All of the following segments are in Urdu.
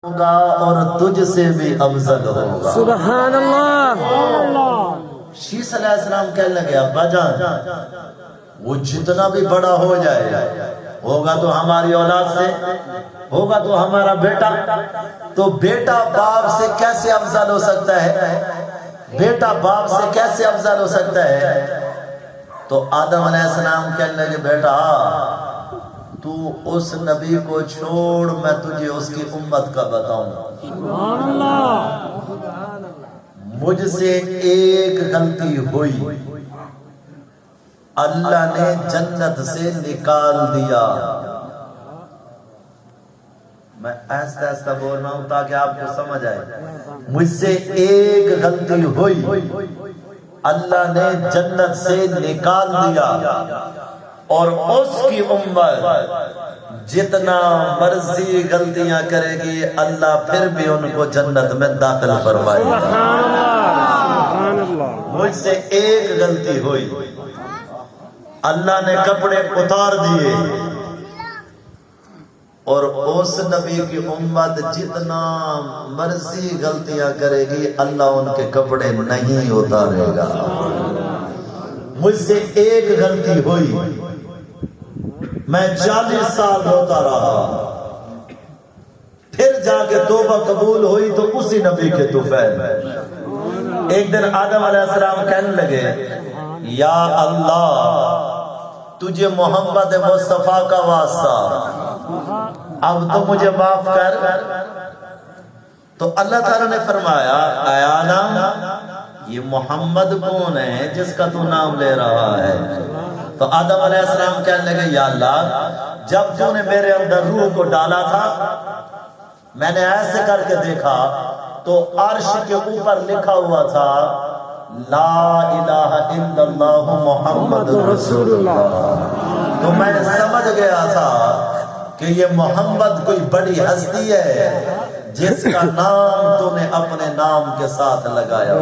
ہوگا اور تجھ سے بھی افضل ہوگا۔ سبحان اللہ۔ شیس علیہ السلام کہنے لگے ابا جان وہ جتنا بھی بڑا ہو جائے ہوگا تو ہماری اولاد سے، ہوگا تو ہمارا بیٹا، تو بیٹا باپ سے کیسے افضل ہو سکتا ہے؟ بیٹا باپ سے کیسے افضل ہو سکتا ہے؟ تو آدم علیہ السلام کہنے لگے بیٹا تو اس نبی کو چھوڑ، میں تجھے اس کی امت کا بتاؤں۔ مجھ سے ایک غلطی ہوئی، اللہ نے جنت سے نکال دیا۔ میں ایسا ایسا بول رہا ہوں تاکہ آپ کو سمجھ آئے۔ مجھ سے ایک غلطی ہوئی، اللہ نے جنت سے نکال دیا، اور اس کی امت جتنا مرضی غلطیاں کرے گی اللہ پھر بھی ان کو جنت میں داخل فرمائے گا۔ مجھ سے ایک غلطی ہوئی، اللہ نے کپڑے اتار دیے، اور اس نبی کی امت جتنا مرضی غلطیاں کرے گی اللہ ان کے کپڑے نہیں اتارے گا۔ مجھ سے ایک غلطی ہوئی، میں 40 سال روتا رہا، پھر جا کے توبہ قبول ہوئی تو اسی نبی کے طفیل۔ ایک دن آدم علیہ السلام کہنے لگے یا اللہ تجھے محمد مصطفیٰ کا واسطہ اب تو مجھے معاف کر۔ تو اللہ تعالیٰ نے فرمایا اے آدم یہ محمد کون ہے جس کا تو نام لے رہا ہے؟ تو آدم علیہ السلام کہنے لگے یا اللہ جب تو نے میرے اندر روح کو ڈالا تھا میں نے ایسے کر کے دیکھا تو عرش کے اوپر لکھا ہوا تھا لا الہ الا اللہ محمد رسول اللہ، تو میں سمجھ گیا تھا کہ یہ محمد کوئی بڑی ہستی ہے جس کا نام تو نے اپنے نام کے ساتھ لگایا۔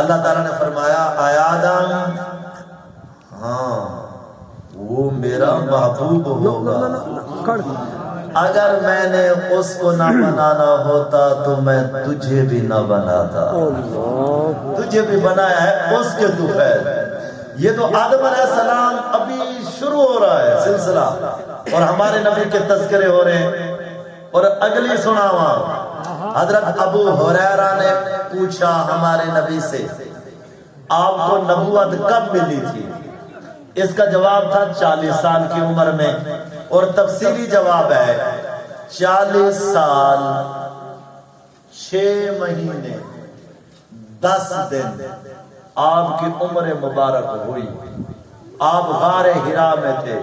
اللہ تعالیٰ نے فرمایا اے آدم ہاں وہ میرا محبوب ہوگا، اگر میں نے اس کو نہ بنانا ہوتا تو میں تجھے بھی نہ بناتا، تجھے بھی بنایا ہے اس کے طفیل۔ یہ تو آدم علیہ السلام ابھی شروع ہو رہا ہے سلسلہ، اور ہمارے نبی کے تذکرے ہو رہے ہیں۔ اور اگلی سناواں حضرت ابو ہریرہ نے پوچھا ہمارے نبی سے آپ کو نبوت کب ملی تھی؟ اس کا جواب تھا 40 سال کی عمر میں، اور تفصیلی جواب ہے 40 سال 6 مہینے 10 دن آپ کی عمر مبارک ہوئی۔ آپ غار حرا میں تھے،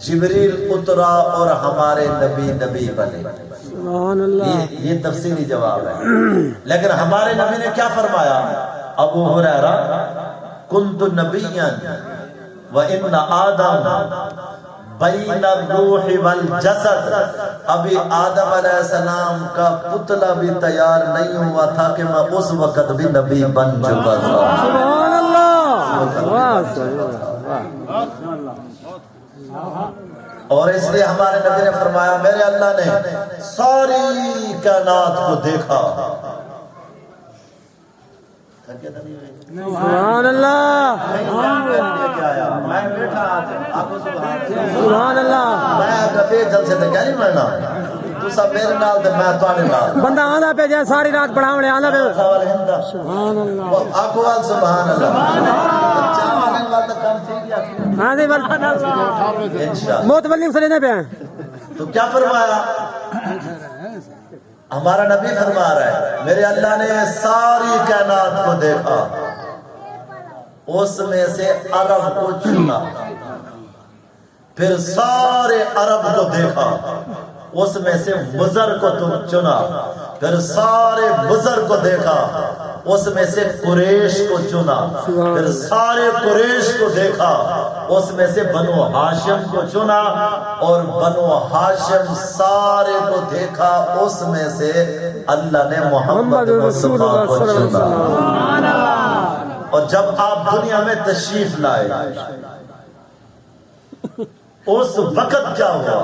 جبریل اترا اور ہمارے نبی بنے۔ یہ تفصیلی جواب ہے، لیکن ہمارے نبی نے کیا فرمایا؟ ابو ہریرہ کنت نبیا وان آدم بین الروح والجسد، ابھی آدم علیہ السلام کا پتلا بھی تیار نہیں ہوا تھا کہ میں اس وقت بھی نبی بن چکا تھا۔ سبحان اللہ۔ اور اس لیے ہمارے نبی نے فرمایا میرے اللہ نے ساری کائنات کو دیکھا۔ سبحان اللہ۔ میں بیٹھا سبحان اللہ۔ میں نبی جلسے تے کیا نہیں مرنا تو سب میرے نال تے میں تواڈے نال۔ بندہ آندا پہ جائے ساری رات پڑھاونے آندا پہ۔ سبحان اللہ۔ آکھو وال سبحان اللہ۔ چاہنے والا تو کم تھی گیا۔ ہاں جی انشاءاللہ۔ موتولی سنے پہ تو کیا فرمایا؟ ہمارا نبی فرما رہا ہے میرے اللہ نے ساری کائنات کو دیکھا، اس میں سے عرب کو چنا، پھر سارے عرب کو دیکھا، اس میں سے مضر کو چنا، پھر سارے مضر کو دیکھا، اس میں سے قریش کو چنا، پھر سارے قریش کو دیکھا، اس میں سے بنو ہاشم کو چنا، اور بنو ہاشم سارے کو دیکھا، اس میں سے اللہ نے محمد مصطفیٰ کو چنا۔ اور جب آپ دنیا میں تشریف لائے اس وقت کیا ہوا؟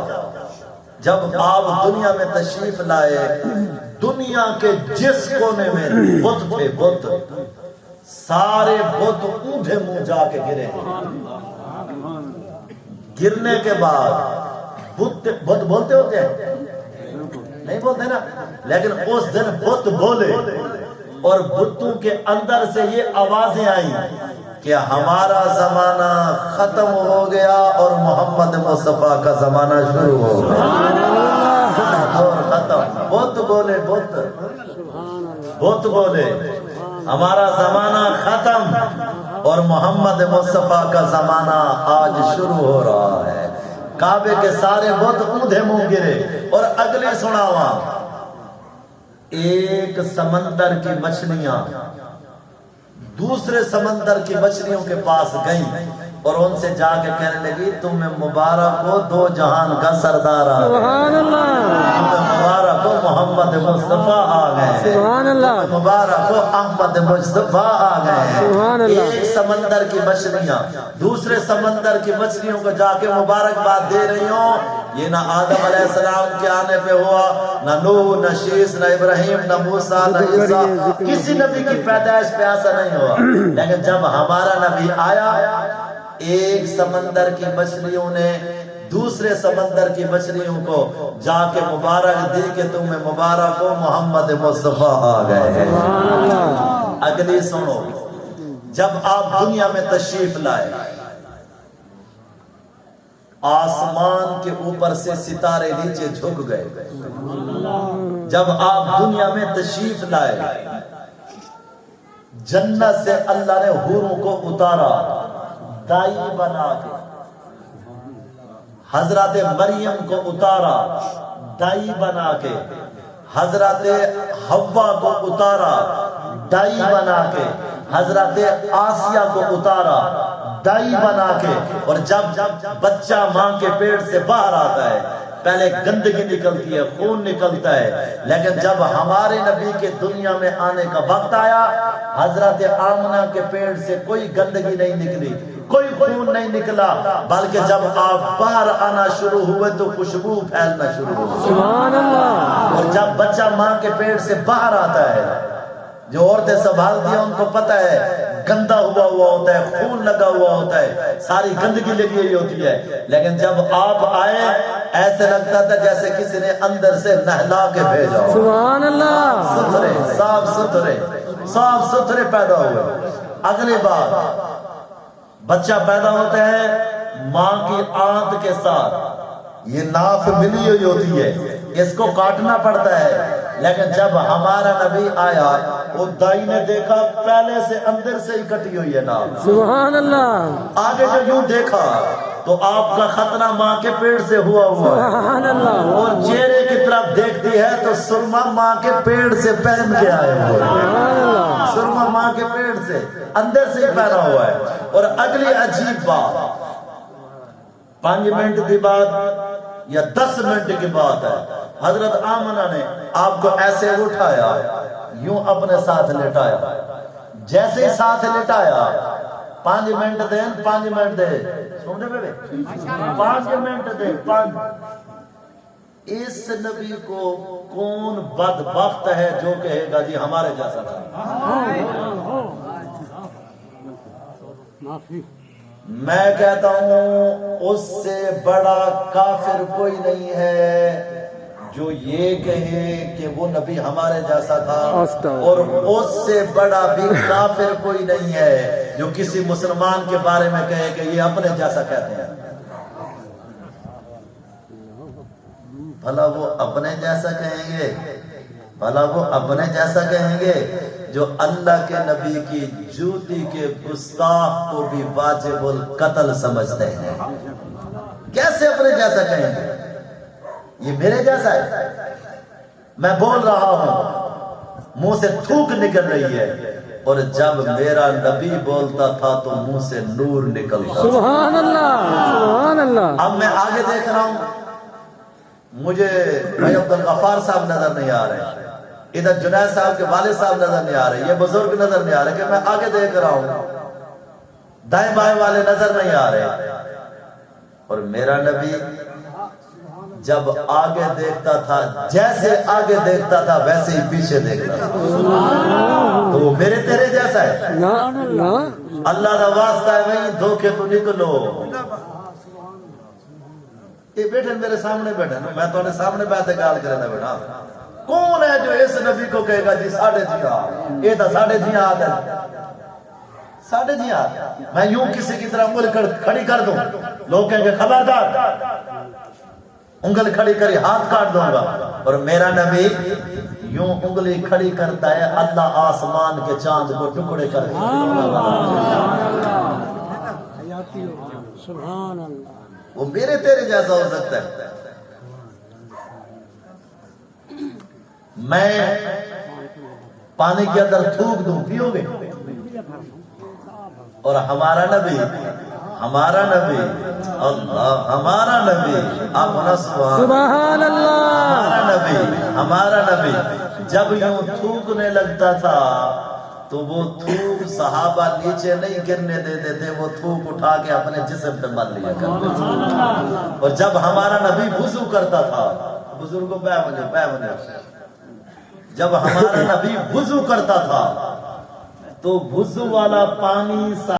جب آپ دنیا میں تشریف لائے دنیا کے جس کونے میں بت تھے بت سارے بت اونھے منہ جا کے گرے گرنے کے بعد بت بولتے ہوتے ہیں نہیں بولتے نا لیکن اس دن بت بولے اور بتوں کے اندر سے یہ آوازیں آئیں کہ ہمارا زمانہ ختم ہو گیا اور محمد مصطفیٰ کا زمانہ شروع ہو گیا اور ختم بت بولے بت بولے ہمارا زمانہ ختم اور محمد مصطفیٰ کا زمانہ آج شروع ہو رہا ہے کعبے کے سارے بت اونھے منہ گرے اور اگلی سناواں ایک سمندر کی مچھلیاں دوسرے سمندر کی مچھلیوں کے پاس گئیں اور ان سے جا کے کہنے لگی تمہیں مبارک ہو دو جہان کا سردار آ گئے تمہیں مبارک ہو محمد مصطفیٰ آ گئے تمہیں مبارک ہو احمد مصطفیٰ آ گئے ایک سمندر کی مچھلیاں دوسرے سمندر کی مچھلیوں کو جا کے مبارکباد دے رہی ہوں یہ نہ آدم علیہ السلام کے آنے پہ ہوا نہ نوح نہ شیس نہ ابراہیم نہ موسیٰ نہ عیسیٰ کسی نبی کی پیدائش پہ ایسا نہیں ہوا لیکن جب ہمارا نبی آیا ایک سمندر کی مچھلیوں نے دوسرے سمندر کی مچھلیوں کو جا کے مبارک دی کہ تمہیں مبارک ہو محمد مصطفیٰ آ گئے ہیں اگلی سنو جب آپ دنیا میں تشریف لائے آسمان کے اوپر سے ستارے نیچے جھک گئے جب آپ دنیا میں تشریف لائے جنت سے اللہ نے حوروں کو اتارا دائی بنا کے حضرت مریم کو اتارا دائی بنا کے حضرت حوا کو اتارا دائی بنا کے حضرت آسیہ کو اتارا دائی بنا کے اور جب بچہ ماں کے پیٹ سے باہر آتا ہے پہلے گندگی نکلتی ہے خون نکلتا ہے لیکن جب ہمارے نبی کے دنیا میں آنے کا وقت آیا حضرت آمنہ کے پیٹ سے کوئی گندگی نہیں نکلی کوئی خون نہیں نکلا بلکہ جب آپ باہر آنا شروع ہوئے تو خوشبو پھیلنا شروع ہوئی سبحان اللہ اور جب بچہ ماں کے پیٹ سے باہر آتا ہے جو عورتیں سنبھالتی ہیں ان کو پتہ ہے گندا ہوا ہوتا ہے خون لگا ہوا ہوتا ہے ساری گندگی لگی ہوئی ہوتی ہے لیکن جب آپ آئے ایسے لگتا تھا جیسے کسی نے اندر سے نہلا کے بھیجا سبحان اللہ ستھرے صاف ستھرے پیدا ہوئے اگلی بار بچہ پیدا ہوتا ہے ماں کی آنت کے ساتھ یہ ناف ملی ہوئی ہوتی ہے اس کو کاٹنا پڑتا ہے لیکن جب ہمارا نبی آیا وہ دائی نے دیکھا پہلے سے اندر سے ہی کٹی ہوئی ہے ناف سبحان اللہ آگے جو یوں دیکھا تو آپ کا خطرہ ماں کے پیٹ سے ہوا سبحان اللہ اور چہرے کی طرف دیکھتی ہے تو سرما ماں کے پیٹ سے پہن کے آئے ہوئے سرما ماں کے پیٹ سے اندر سے پہنا ہوا ہے اور اگلی عجیب بات 5 منٹ کی بات یا 10 منٹ کی بات ہے حضرت آمنہ نے آپ کو ایسے اٹھایا یوں اپنے ساتھ لٹایا جیسے ہی ساتھ لٹایا 5 منٹ دے 5 منٹ دے سمجھے بے 5 منٹ دے 5 اس نبی کو کون بدبخت ہے جو کہے گا جی ہمارے جیسا تھا میں کہتا ہوں اس سے بڑا کافر کوئی نہیں ہے جو یہ کہے کہ وہ نبی ہمارے جیسا تھا اور اس سے بڑا بھی کافر کوئی نہیں ہے جو کسی مسلمان کے بارے میں کہے کہ یہ اپنے جیسا کہتے ہیں بھلا وہ اپنے جیسا کہیں گے بھلا وہ اپنے جیسا کہیں گے جو اللہ کے نبی کی جوتی کے گستاخ کو بھی واجب القتل سمجھتے ہیں کیسے اپنے جیسا کہیں گے یہ میرے جیسا ہے میں بول رہا ہوں منہ سے تھوک نکل رہی ہے اور جب میرا نبی بولتا تھا تو منہ سے نور نکلتا سبحان اللہ سبحان اللہ اب میں آگے دیکھ رہا ہوں مجھے بھائی عبدالغفار صاحب نظر نہیں آ رہے ادھر جنید صاحب کے والد صاحب نظر نہیں آ رہے یہ بزرگ نظر نہیں آ رہے کہ میں آگے دیکھ رہا ہوں دائیں بائیں والے نظر نہیں آ رہے اور میرا نبی جب آگے دیکھتا تھا جیسے آگے دیکھتا تھا ویسے ہی پیچھے دیکھتا تھا. تو وہ میرے تیرے جیسا ہے. اللہ کا واسطہ ہے نہیں دھوکے تو نکلو. یہ بیٹھے میرے سامنے بیٹھے نا, میں تو نے سامنے بیٹھے گال کرے نا بیٹھا. کون ہے جو اس نبی کو کہے گا جی 6.5 یہ تو 6.5 آتا ہے 6.5. میں یوں کسی کی طرح انگل کھڑی کر دوں, لوگ کہیں گے خبردار, انگل کھڑی کری ہاتھ کاٹ دوں گا. اور میرا نبی یوں انگلی کھڑی کرتا ہے, اللہ آسمان کے چاند کو ٹکڑے کر کے سبحان اللہ. وہ میرے تیرے جیسا ہو سکتا ہے. میں پانی کے اندر تھوک دوں, پیو گے؟ اور ہمارا نبی اللہ, ہمارا نبی اپنا سبحان اللہ. ہمارا نبی جب یوں تھوکنے لگتا تھا تو وہ تھوک صحابہ نیچے نہیں گرنے دیتے تھے, وہ تھوک اٹھا کے اپنے جسم پہ مار لیا کرتے تھے. اور جب ہمارا نبی وضو کرتا تھا, بزرگوں پہ مجھے جب ہمارا نبی وضو کرتا تھا تو وضو والا پانی